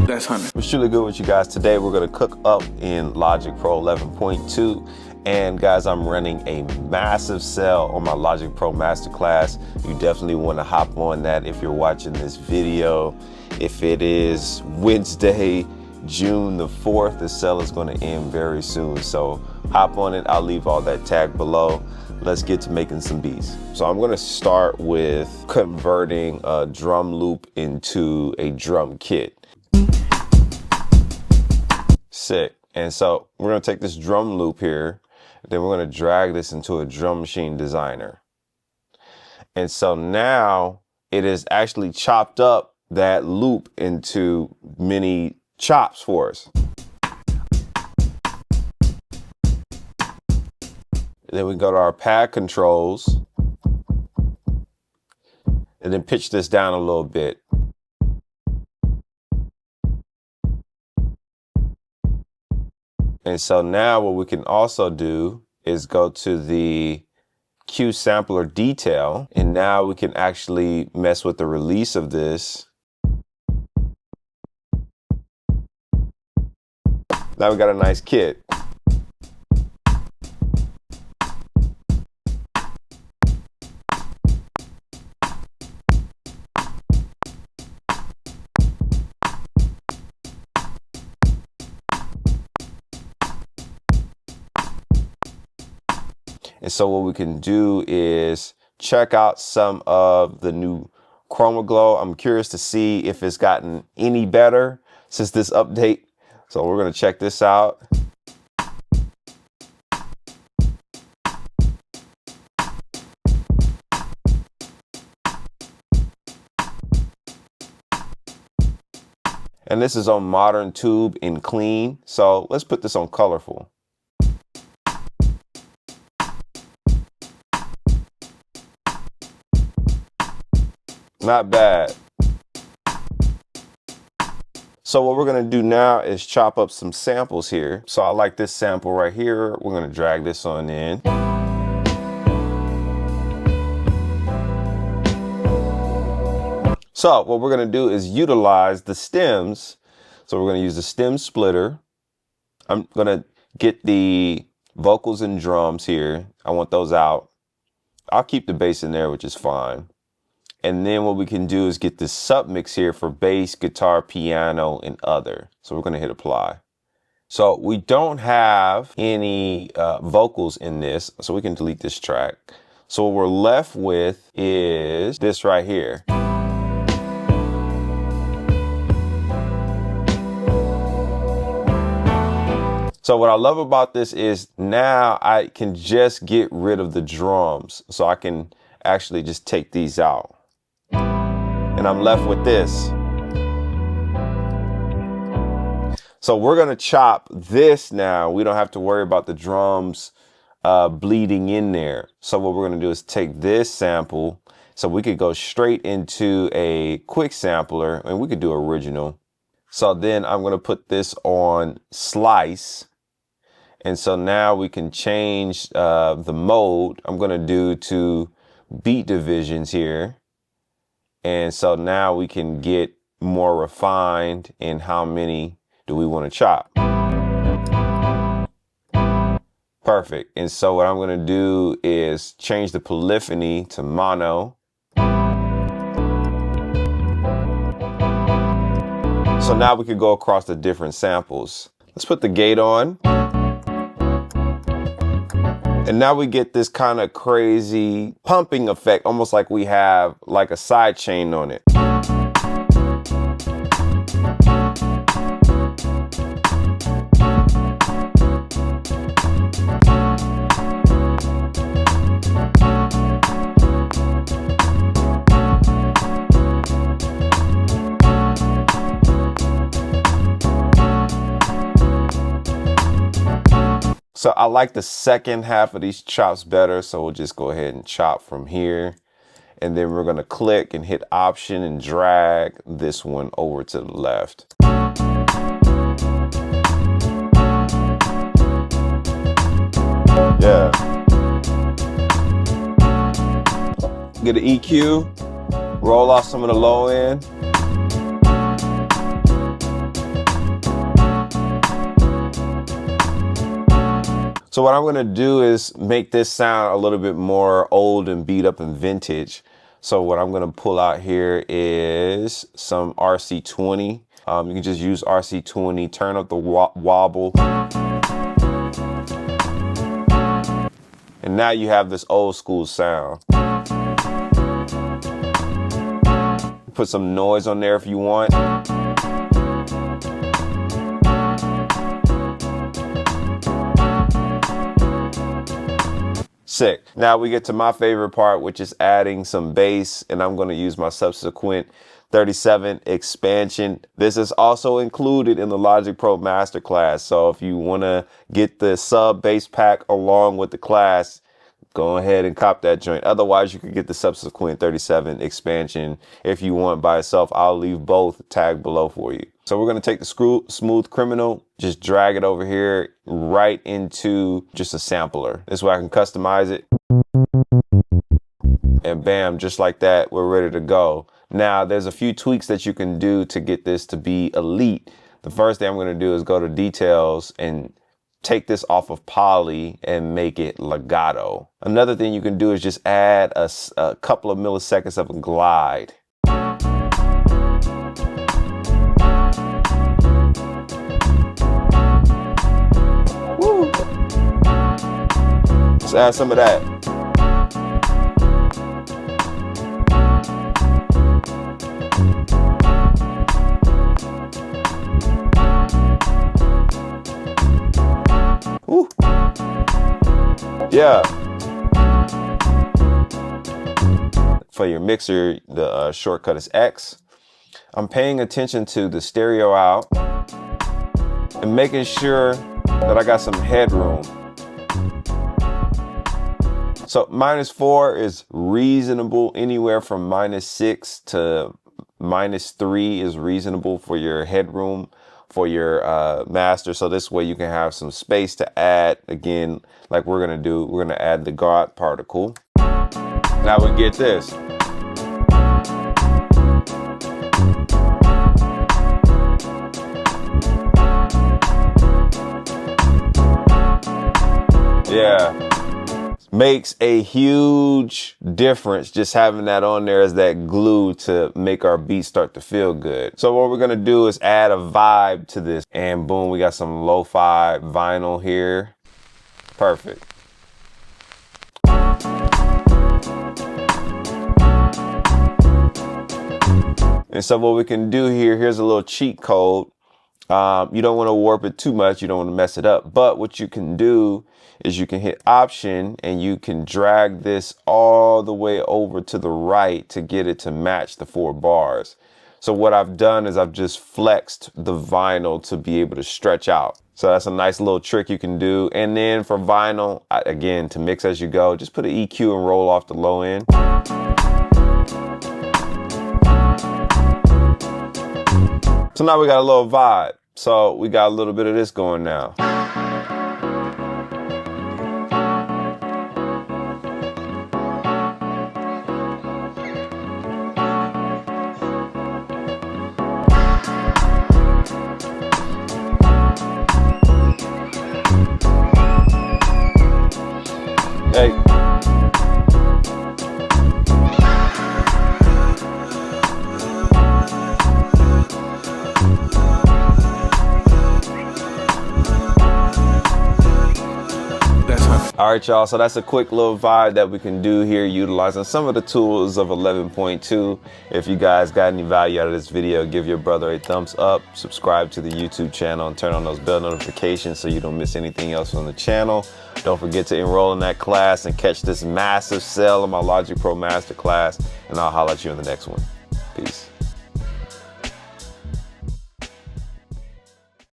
That's Hunter. It's truly good with you guys. Today we're going to cook up in Logic Pro 11.2. And guys, I'm running a massive sale on my Logic Pro Masterclass. You definitely want to hop on that if you're watching this video. If it is Wednesday, June the 4th, the sale is going to end very soon. So hop on it. I'll leave all that tag below. Let's get to making some beats. So I'm going to start with converting a drum loop into a drum kit. Sick. And so we're going to take this drum loop here, then we're going to drag this into a drum machine designer. And so now it has actually chopped up that loop into mini chops for us. Then we go to our pad controls and then pitch this down a little bit. And so now what we can also do is go to the Q sampler detail, and now we can actually mess with the release of this. Now we got a nice kit. And so what we can do is check out some of the new Chroma glow. I'm curious to see if it's gotten any better since this update. So we're going to check this out. And this is on modern tube in clean. So let's put this on colorful. Not bad. So what we're going to do now is chop up some samples here. So I like this sample right here. We're going to drag this on in. So what we're going to do is utilize the stems. So we're going to use the stem splitter. I'm going to get the vocals and drums here. I want those out. I'll keep the bass in there, which is fine. And then what we can do is get this submix here for bass, guitar, piano, and other. So we're going to hit apply. So we don't have any vocals in this, so we can delete this track. So what we're left with is this right here. So what I love about this is now I can just get rid of the drums. So I can actually just take these out. And I'm left with this. So we're going to chop this now. We don't have to worry about the drums bleeding in there. So what we're going to do is take this sample. So we could go straight into a quick sampler and we could do original. So then I'm going to put this on slice. And so now we can change the mode. I'm going to do to beat divisions here. And so now we can get more refined in how many do we want to chop. Perfect. And so what I'm going to do is change the polyphony to mono. So now we can go across the different samples. Let's put the gate on. And now we get this kind of crazy pumping effect, almost like we have like a side chain on it. So I like the second half of these chops better, so we'll just go ahead and chop from here. And then we're gonna click and hit Option and drag this one over to the left. Yeah. Get an EQ, roll off some of the low end. So what I'm gonna do is make this sound a little bit more old and beat up and vintage. So what I'm gonna pull out here is some RC20. You can just use RC20, turn up the wobble. And now you have this old school sound. Put some noise on there if you want. Sick. Now we get to my favorite part, which is adding some bass, and I'm going to use my subsequent 37 expansion. This is also included in the Logic Pro Masterclass. So if you want to get the sub bass pack along with the class, go ahead and cop that joint. Otherwise, you could get the subsequent 37 expansion if you want by itself. I'll leave both tagged below for you. So we're going to take the Smooth Criminal, just drag it over here right into just a sampler. This way I can customize it. And bam, just like that, we're ready to go. Now, there's a few tweaks that you can do to get this to be elite. The first thing I'm going to do is go to details and take this off of poly and make it legato. Another thing you can do is just add a couple of milliseconds of a glide. Woo. Let's add some of that. Woo. Yeah. For your mixer, the shortcut is X. I'm paying attention to the stereo out and making sure that I got some headroom. So -4 is reasonable. Anywhere from -6 to -3 is reasonable for your headroom for your master. So this way you can have some space to add. Again, like we're gonna do, we're gonna add the God particle. Now we get this. Yeah. Makes a huge difference just having that on there as that glue to make our beat start to feel good. So what we're gonna do is add a vibe to this, and boom, we got some lo-fi vinyl here. Perfect. And so what we can do here, here's a little cheat code. You don't want to warp it too much, you don't want to mess it up, but what you can do is you can hit Option and you can drag this all the way over to the right to get it to match the 4 bars. So what I've done is I've just flexed the vinyl to be able to stretch out. So that's a nice little trick you can do. And then for vinyl, again, to mix as you go, just put an EQ and roll off the low end. So now we got a little vibe. So we got a little bit of this going now. Hey. All right, y'all, so that's a quick little vibe that we can do here utilizing some of the tools of 11.2. If you guys got any value out of this video, give your brother a thumbs up, subscribe to the YouTube channel, and turn on those bell notifications so you don't miss anything else on the channel. Don't forget to enroll in that class and catch this massive sale on my Logic Pro Masterclass, and I'll holler at you in the next one. Peace.